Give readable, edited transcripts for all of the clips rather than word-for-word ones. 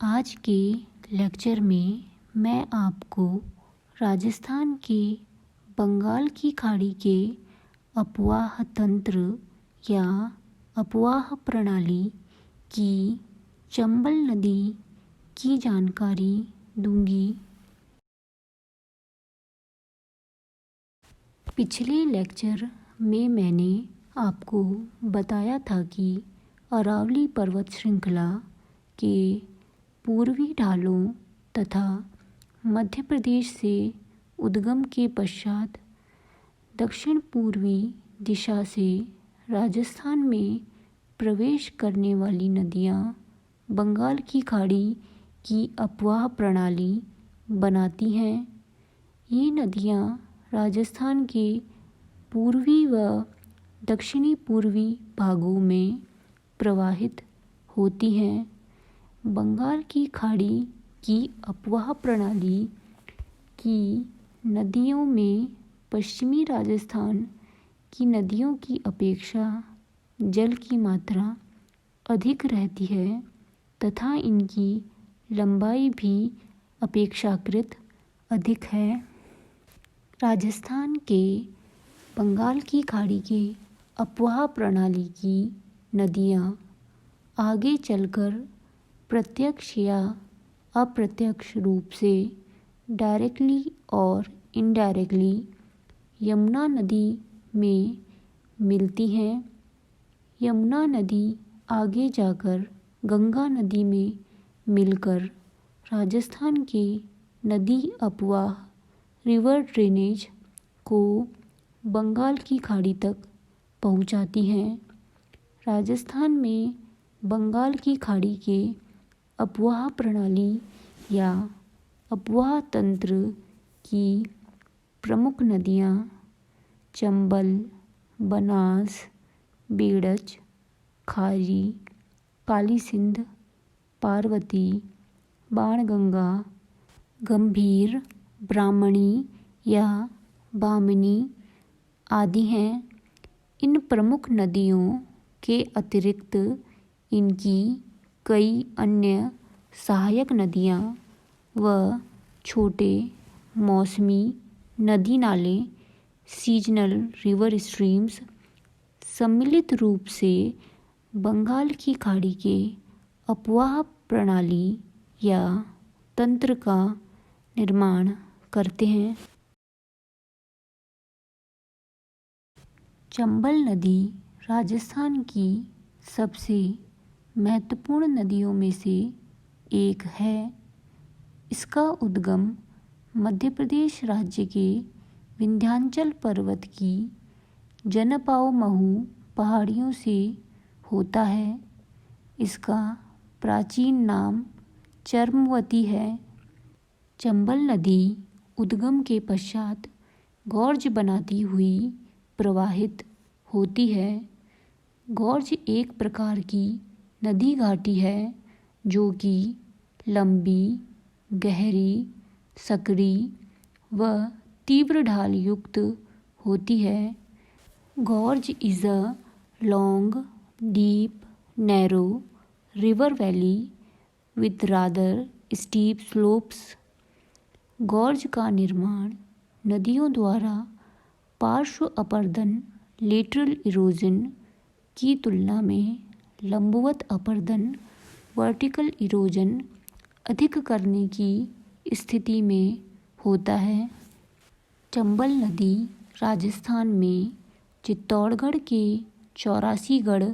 आज के लेक्चर में मैं आपको राजस्थान के बंगाल की खाड़ी के अपवाह तंत्र या अपवाह प्रणाली की चंबल नदी की जानकारी दूंगी। पिछले लेक्चर में मैंने आपको बताया था कि अरावली पर्वत श्रृंखला के पूर्वी ढालों तथा मध्य प्रदेश से उद्गम के पश्चात दक्षिण पूर्वी दिशा से राजस्थान में प्रवेश करने वाली नदियाँ बंगाल की खाड़ी की अपवाह प्रणाली बनाती हैं। ये नदियाँ राजस्थान के पूर्वी व दक्षिणी पूर्वी भागों में प्रवाहित होती हैं। बंगाल की खाड़ी की अपवाह प्रणाली की नदियों में पश्चिमी राजस्थान की नदियों की अपेक्षा जल की मात्रा अधिक रहती है तथा इनकी लंबाई भी अपेक्षाकृत अधिक है। राजस्थान के बंगाल की खाड़ी के अपवाह प्रणाली की नदियाँ आगे चलकर प्रत्यक्ष या अप्रत्यक्ष रूप से डायरेक्टली और इनडायरेक्टली यमुना नदी में मिलती हैं। यमुना नदी आगे जाकर गंगा नदी में मिलकर राजस्थान के नदी अपवाह रिवर ड्रेनेज को बंगाल की खाड़ी तक पहुंचाती हैं। राजस्थान में बंगाल की खाड़ी के अपवाह प्रणाली या अपवाह तंत्र की प्रमुख नदियाँ चंबल, बनास, बेड़च, खारी, काली सिंध, पार्वती, बाणगंगा, गंभीर, ब्राह्मणी या बामनी आदि हैं। इन प्रमुख नदियों के अतिरिक्त इनकी कई अन्य सहायक नदियाँ व छोटे मौसमी नदी नाले सीजनल रिवर स्ट्रीम्स सम्मिलित रूप से बंगाल की खाड़ी के अपवाह प्रणाली या तंत्र का निर्माण करते हैं। चंबल नदी राजस्थान की सबसे महत्वपूर्ण नदियों में से एक है। इसका उद्गम मध्य प्रदेश राज्य के विंध्याचल पर्वत की जनपाओ महू पहाड़ियों से होता है। इसका प्राचीन नाम चर्मवती है। चंबल नदी उद्गम के पश्चात गॉर्ज बनाती हुई प्रवाहित होती है। गॉर्ज एक प्रकार की नदी घाटी है जो कि लंबी, गहरी, सकरी व तीव्र ढाल युक्त होती है। Gorge is a long, deep, narrow river valley with rather steep slopes. Gorge का निर्माण नदियों द्वारा पार्श्व अपर्दन लेटरल इरोजन की तुलना में लंबवत अपर्दन वर्टिकल इरोजन अधिक करने की स्थिति में होता है। चंबल नदी राजस्थान में चित्तौड़गढ़ के 84गढ़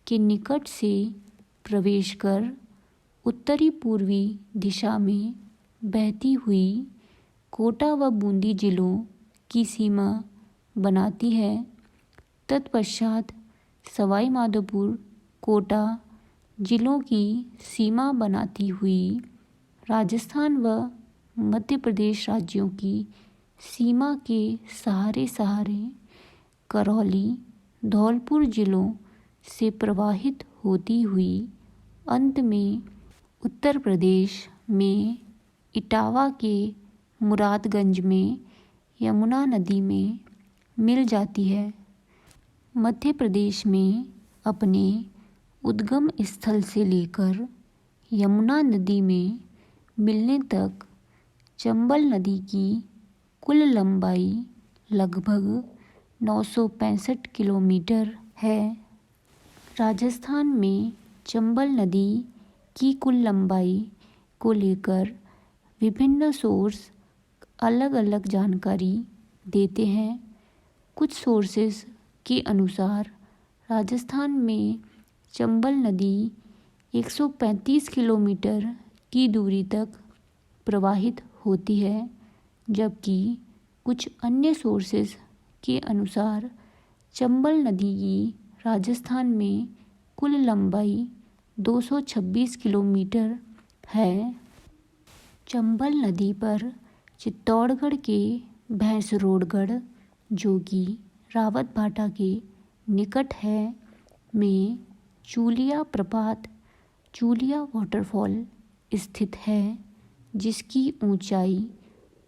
के निकट से प्रवेश कर उत्तरी पूर्वी दिशा में बहती हुई कोटा व बूंदी जिलों की सीमा बनाती है। तत्पश्चात सवाई माधोपुर, कोटा जिलों की सीमा बनाती हुई राजस्थान व मध्य प्रदेश राज्यों की सीमा के सहारे सहारे करौली, धौलपुर जिलों से प्रवाहित होती हुई अंत में उत्तर प्रदेश में इटावा के मुरादगंज में यमुना नदी में मिल जाती है। मध्य प्रदेश में अपने उद्गम स्थल से लेकर यमुना नदी में मिलने तक चंबल नदी की कुल लंबाई लगभग 965 किलोमीटर है। राजस्थान में चंबल नदी की कुल लंबाई को लेकर विभिन्न सोर्स अलग अलग जानकारी देते हैं। कुछ सोर्सेस के अनुसार राजस्थान में चंबल नदी 135 किलोमीटर की दूरी तक प्रवाहित होती है, जबकि कुछ अन्य सोर्सेस के अनुसार चंबल नदी की राजस्थान में कुल लंबाई 226 किलोमीटर है। चंबल नदी पर चित्तौड़गढ़ के भैंसरोडगढ़, जो कि रावतभाटा के निकट है, में चूलिया प्रपात, चूलिया वाटरफॉल स्थित है, जिसकी ऊंचाई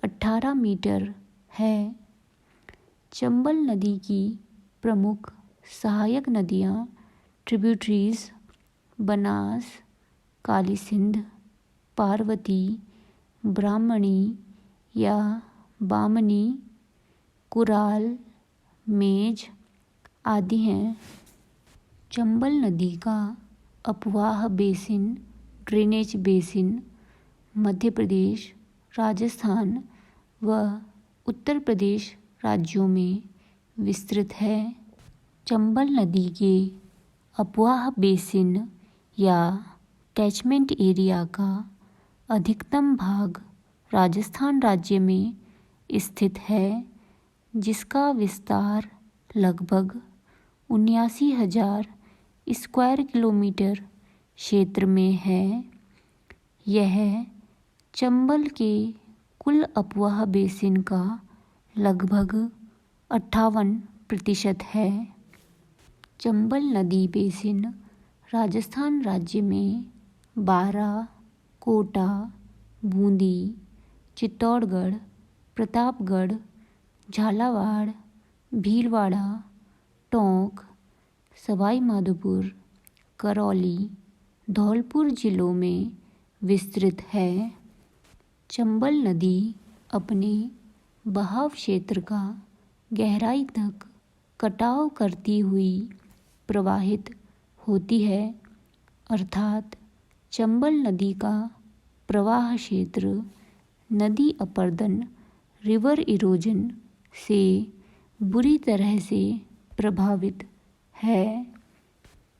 18 मीटर है। चंबल नदी की प्रमुख सहायक नदियाँ ट्रिब्यूटरीज बनास, काली सिंध, पार्वती, ब्राह्मणी या बामनी, कुराल, मेज आदि हैं। चंबल नदी का अपवाह basin, drainage basin Madhya Pradesh, Rajasthan व उत्तर प्रदेश राज्यों में विस्तृत है। चंबल नदी के अपवाह बेसिन या कैचमेंट एरिया का अधिकतम भाग राजस्थान राज्य में स्थित है, जिसका विस्तार लगभग 79,000 स्क्वायर किलोमीटर क्षेत्र में है। यह चंबल के कुल अपवाह बेसिन का लगभग 58% है। चंबल नदी बेसिन राजस्थान राज्य में बारां, कोटा, बूंदी, चित्तौड़गढ़, प्रतापगढ़, झालावाड़, भीलवाड़ा, टोंक, सवाई माधोपुर, करौली, धौलपुर जिलों में विस्तृत है। चंबल नदी अपने बहाव क्षेत्र का गहराई तक कटाव करती हुई प्रवाहित होती है, अर्थात चंबल नदी का प्रवाह क्षेत्र नदी अपर्दन, रिवर इरोजन से बुरी तरह से प्रभावित है।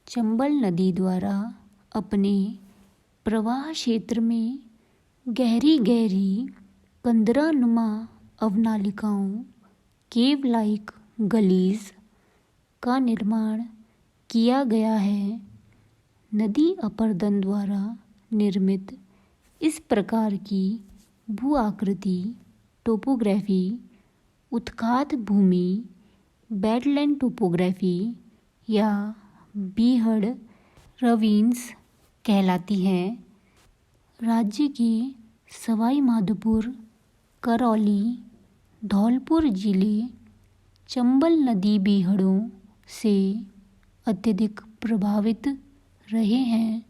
चंबल नदी द्वारा अपने प्रवाह क्षेत्र में गहरी गहरी कंदरानुमा अवनालिकाओं, केव लाइक गलीज का निर्माण किया गया है। नदी अपर्दन द्वारा निर्मित इस प्रकार की भू आकृति टोपोग्राफी उत्खात भूमि बेडलैंड टोपोग्राफी या बीहड़ रवीन्स कहलाती है। राज्य के सवाई माधोपुर, करौली, धौलपुर जिले चंबल नदी बीहड़ों से अत्यधिक प्रभावित रहे हैं।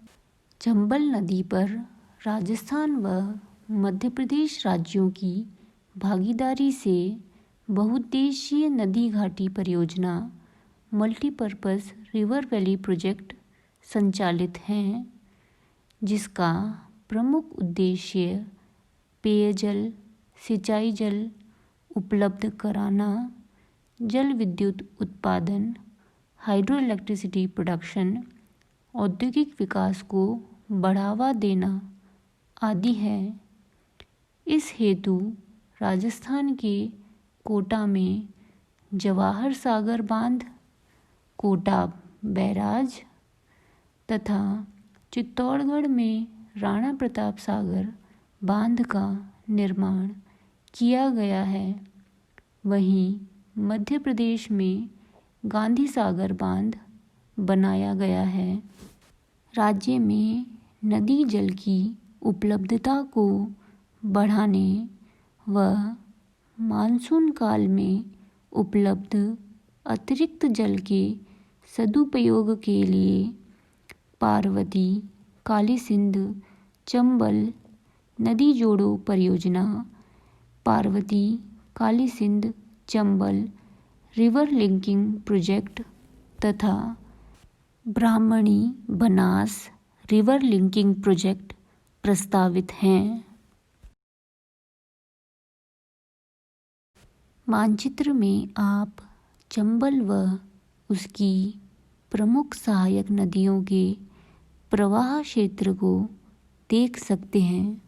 चंबल नदी पर राजस्थान व मध्य प्रदेश राज्यों की भागीदारी से बहुउद्देशीय नदी घाटी परियोजना मल्टीपर्पज़ रिवर वैली प्रोजेक्ट संचालित हैं, जिसका प्रमुख उद्देश्य पेयजल, सिंचाई जल उपलब्ध कराना, जल विद्युत उत्पादन, हाइड्रो इलेक्ट्रिसिटी प्रोडक्शन, औद्योगिक विकास को बढ़ावा देना आदि है। इस हेतु राजस्थान के कोटा में जवाहर सागर बांध, कोटा बैराज तथा चित्तौड़गढ़ में राणा प्रताप सागर बांध का निर्माण किया गया है। वहीं मध्य प्रदेश में गांधी सागर बांध बनाया गया है। राज्य में नदी जल की उपलब्धता को बढ़ाने व मानसून काल में उपलब्ध अतिरिक्त जल के सदुपयोग के लिए पार्वती, काली सिंध चंबल नदी जोड़ो परियोजना, Parvati Kali Sindh Chambal river linking project तथा Brahmani Banas river linking project प्रस्तावित हैं। मानचित्र में आप चंबल व उसकी प्रमुख सहायक नदियों के प्रवाह क्षेत्र को देख सकते हैं।